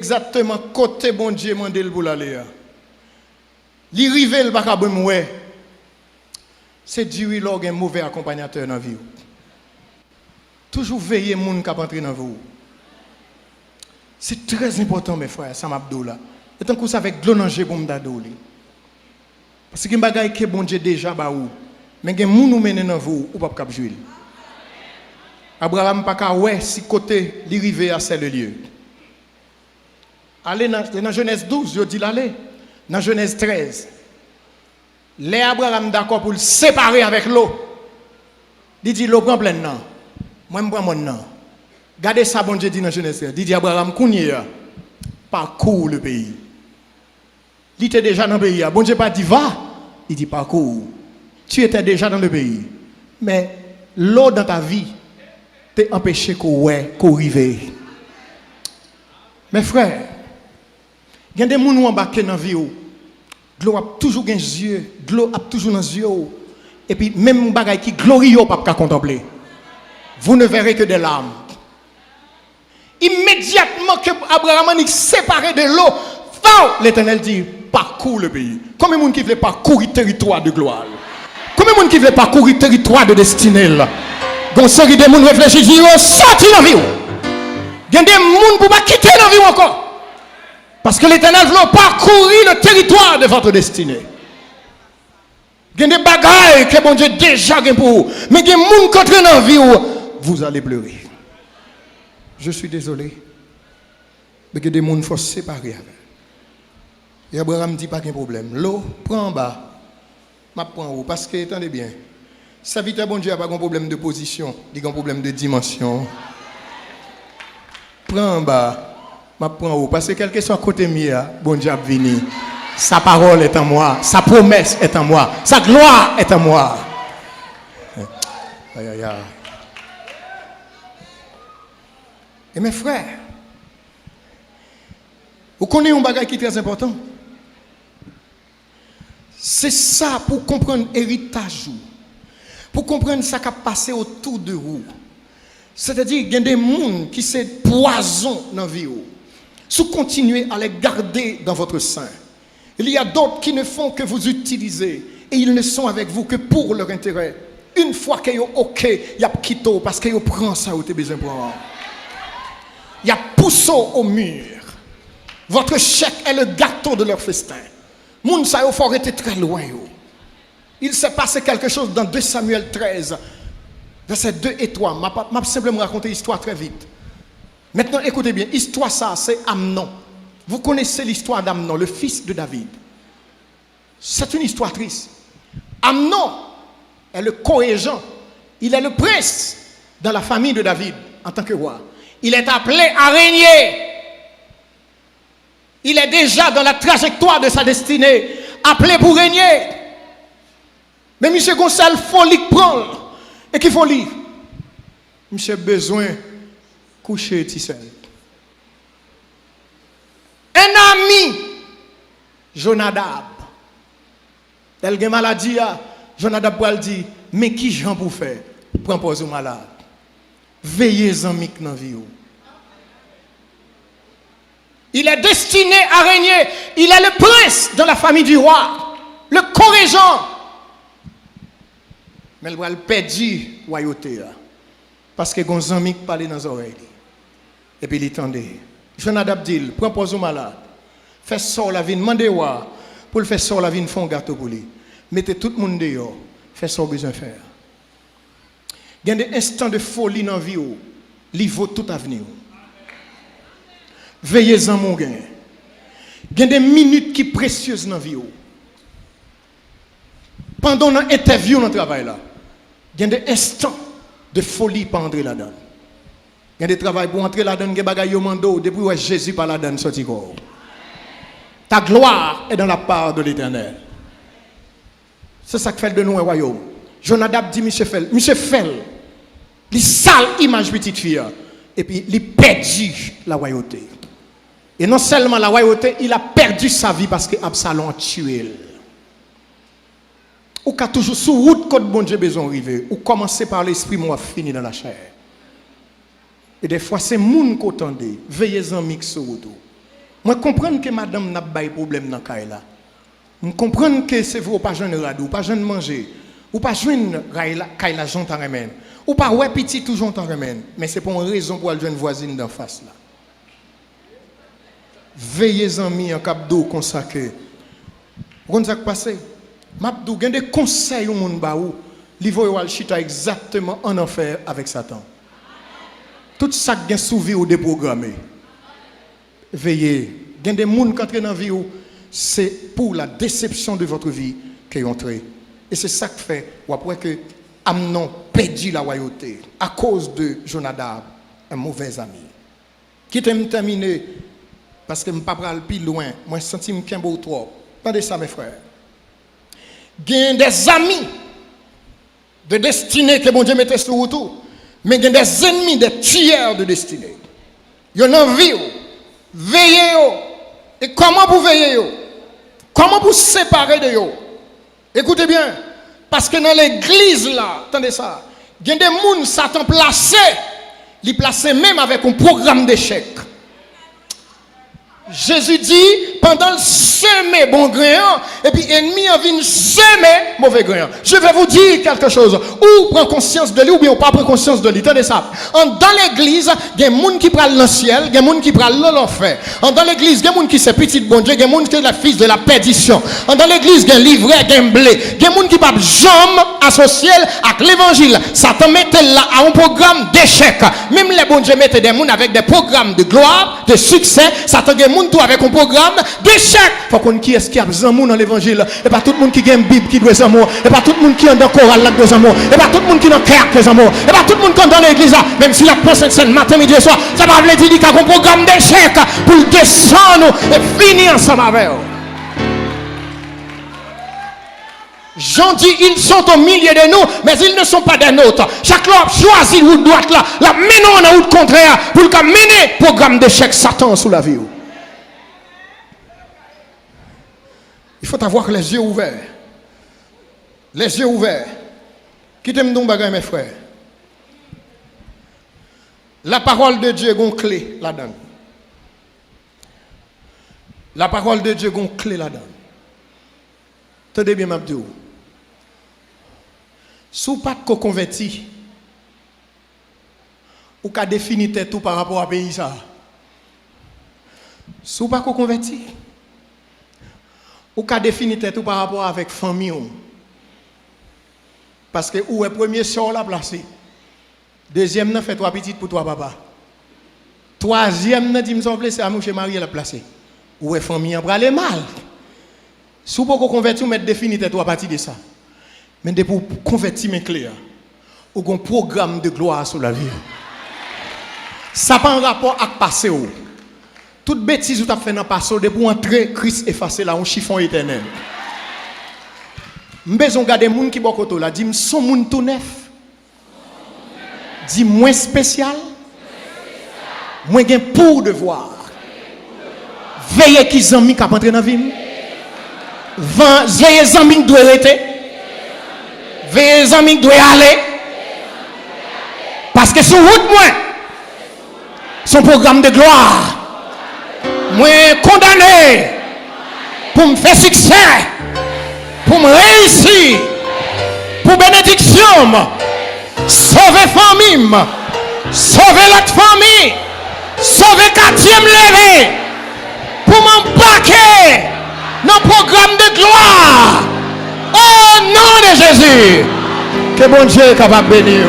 Exactement côté bon Dieu mandel pour l'aller. Li rive le pas ouais. C'est Dieu log un mauvais accompagnateur dans la vie. Toujours veiller moun qui entrer dans vous. C'est très important mes frères, ça m'abdou là. Et tant que ça avec glonangé pour m'dadou li. Parce que bagay que bon Dieu déjà ba ou. Mais gen moun ou mène dans vous ou pas cap jouer. Abraham pas ka ouais si côté li rive à c'est le lieu. Allez dans Genèse 12, je dis l'aller. Dans Genèse 13. Les Abraham d'accord pour le séparer avec l'eau. Il dit l'eau prend plein non. Moi je prends mon nom. Regardez ça bon Dieu dit dans Genèse 13. Il dit Abraham kounye parcours le pays. Il était déjà dans le pays. Bon Dieu pas dit va, il dit parcours. Tu étais déjà dans le pays. Mais l'eau dans ta vie t'a empêché qu'on rive. Mes frères, il y a des gens qui ont embarqué dans la vie. De l'eau a toujours dans les yeux. De l'eau a toujours dans les yeux. Et puis, même les choses qui glorieux, pas qu'à contempler. Vous ne verrez que des larmes. Immédiatement que Abraham est séparé de l'eau, l'Éternel dit parcours le pays. Combien de gens qui veulent parcourir le territoire de gloire? Combien de gens qui veulent parcourir le territoire de destinée? Donc, série de gens réfléchissent, disent sorti dans la vie. Il y a des gens qui ne pas quitter la vie encore. Parce que l'Éternel veut parcourir le territoire de votre destinée. Il y a des bagailles que bon Dieu déjà pour vous. Mais il y a des gens qui entrent dans la vie où vous allez pleurer. Je suis désolé. Mais il y a des gens qu'il faut séparer avec. Et Abraham dit pas qu'il y a un problème. L'eau, prends en bas. Je prends en haut. Parce que, attendez bien, serviteur bon Dieu n'a pas un problème de position. Il a un problème de dimension. Prends en bas. Je prends en haut. Parce que quel que soit côté mien, bon Dieu a venu. Sa parole est en moi. Sa promesse est en moi. Sa gloire est en moi. Aïe, aïe, aïe. Et mes frères, vous connaissez un bagage qui est très important. C'est ça pour comprendre l'héritage. Pour comprendre ce qui a passé autour de vous. C'est-à-dire qu'il y a des gens qui sont poison dans la vie. Si vous continuez à les garder dans votre sein, il y a d'autres qui ne font que vous utiliser. Et ils ne sont avec vous que pour leur intérêt. Une fois qu'ils sont OK, il y a quitté parce qu'ils prennent ça où vous avez besoin de prendre. Il y a poussé au mur. Votre chèque est le gâteau de leur festin. Moun sa yo faut être très loin. Il s'est passé quelque chose dans 2 Samuel 13, versets 2 et 3. Je vais simplement raconter l'histoire très vite. Maintenant, écoutez bien. L'histoire, ça, c'est Amnon. Vous connaissez l'histoire d'Amnon, le fils de David. C'est une histoire triste. Amnon est le co-régent. Il est le prince dans la famille de David en tant que roi. Il est appelé à régner. Il est déjà dans la trajectoire de sa destinée, appelé pour régner. Mais M. Gonçalves, il faut lui prendre. Et qu'il faut lui. M. besoin de coucher Tissel. Un ami, Jonadab. Tel que maladie, Jonadab pour dire, mais qui j'en pour faire? Prends pause au malade. Veillez en mic dans la vie. Il est destiné à régner. Il est le prince dans la famille du roi. Le co-régent. Mais il va le perdre la royauté. Parce que les amis parlent dans les oreilles. Et puis il tendait. Jonadab dit, prends pause au malade. Fais sort la vie, demandez-moi. Pour le faire sort la vie, font un gâteau pour lui. Mettez tout le monde dehors. Fais ce qu'on a besoin de faire. Il y a des instants de folie dans la vie. Il vaut tout avenir. Veillez-en mon gain. Il y a des minutes qui sont précieuses dans la vie. Pendant l'interview dans le travail là, il y a des instants de folie pour entrer là-dedans. Il y a des travail pour entrer là-dedans, il y a des bagailles au mando, depuis où Jésus par là-dedans sorti corps. Ta gloire est dans la part de l'Éternel. C'est ça qui fait de nous un royaume. Jonadab dit, Monsieur Fel, il sale image petite fille, et puis il perdu la royauté. Et non seulement la royauté, il a perdu sa vie parce que Absalom a tué. Ou qu'a toujours sous route quand bon Dieu besoin arriver, ou commencer par l'esprit, moi fini dans la chair. Et des fois c'est moun qu'attendez, veillez en mix sur route. Moi comprends que madame n'a pas de problème dans le là. Je comprends que c'est vous pas jeune radou, pas jeune manger, ou pas jeune kaila jontan remène, ou pas ouais petit tout jontan remène, mais c'est pour une raison pour aller jeune voisine d'en face là. Veillez amis en cap d'eau consacré. Vous comprenez ça qui passe? M'abdou gen des conseils au monde ba ou, li voye wal chita exactement en enfer avec Satan. Tout ça qui est souvi ou déprogrammé. Veillez. Il y a des gens qui entrent dans la vie, c'est pour la déception de votre vie qu'ils ont entré. Et c'est ça qui fait, ou après que Amnon perdu la royauté à cause de Jonadab, un mauvais ami. Qui t'aime terminer, parce que je ne peux pas aller plus loin, moi je sens que je suis un peu trop. Attendez ça, mes frères. Il y a des amis de destinée que bon Dieu mettait sur tout, mais il y a des ennemis, des tueurs de destinée. Il y a une envie. Veillez. Et comment vous veillez? Comment vous séparer de eux? Écoutez bien. Parce que dans l'église là, attendez ça, il y a des gens Satan placé, les placé même avec un programme d'échec. Jésus dit, pendant le semer bon grain, et puis ennemi a venu semer mauvais grain. Je vais vous dire quelque chose. Ou prend conscience de lui, ou bien ou pas prend conscience de lui. Tenez ça. Dans l'église, il y a des gens qui prennent le ciel, il y a des gens qui prennent l'enfer. Dans l'église, il y a des gens qui sont petits bon Dieu, il y a des gens qui sont la fils de la perdition. Dans l'église, il y a un livret, il y a un blé. Il y a des gens qui ne peuvent jamais associer avec l'évangile. Satan mettait là à un programme d'échec. Même les bon Dieu mettaient des gens avec des programmes de gloire, de succès. Satan a tout avec un programme d'échec. Il faut qu'on qui est-ce qui a besoin dans l'évangile. Et pas tout le monde qui a une Bible qui doit être amour. Et pas tout le monde qui est dans le choral là doit amour. Et pas tout le monde qui est dans le cœur qui est amour. Et pas tout le monde qui est dans l'église là. Même si la pensée scène matin, midi et soir, ça va vous dire qu'il y a un programme d'échec pour descendre et finir ensemble avec eux. Jean dit, ils sont au milieu de nous, mais ils ne sont pas des nôtres. Chaque homme choisit où doit là. La menons en route contraire pour le mener programme d'échec Satan sous la vie. Il faut avoir les yeux ouverts. Les yeux ouverts. Qui t'aime donc bagay mes frères? La parole de Dieu a une clé là-dedans. La parole de Dieu a une clé là-dedans. Tenez bien, Mabdou. Si vous n'êtes pas converti, ou qu'à définir tout par rapport à pays ça. Si vous n'êtes pas converti, ou qu'à définir tout par rapport avec famille. Parce que où est premier sort la placé. Deuxième n'a fait 3 petites pour 3 papa. Troisième n'a dit me semble c'est à mon chez Marie la placé. Où est famille en aller mal. Si vous pouvez convertir, vous mettez définir tout à partir de ça. Mais pour convertir mes clés, ou un programme de gloire sur la vie. Ça n'a pas un rapport avec le passé. Toute bêtise que tu as fait dans le passé, pour entrer, Christ effacer là, un chiffon éternel. Je vais regarder les gens qui sont côté là, dis son monde tout neuf. Dis moins spécial. Moins gain pour devoir. Veillez qui zami qui entrer dans la vie. Veillez zami qui doit arrêter. Veillez zami qui doit aller. Parce que sur route moi, son programme de gloire. Moi condamné pour me faire succès, pour me réussir, pour bénédiction, sauver famille, sauver l'autre famille, sauver quartier levé, pour m'embarquer dans le programme de gloire. Au nom de Jésus, que bon Dieu est capable de bénir.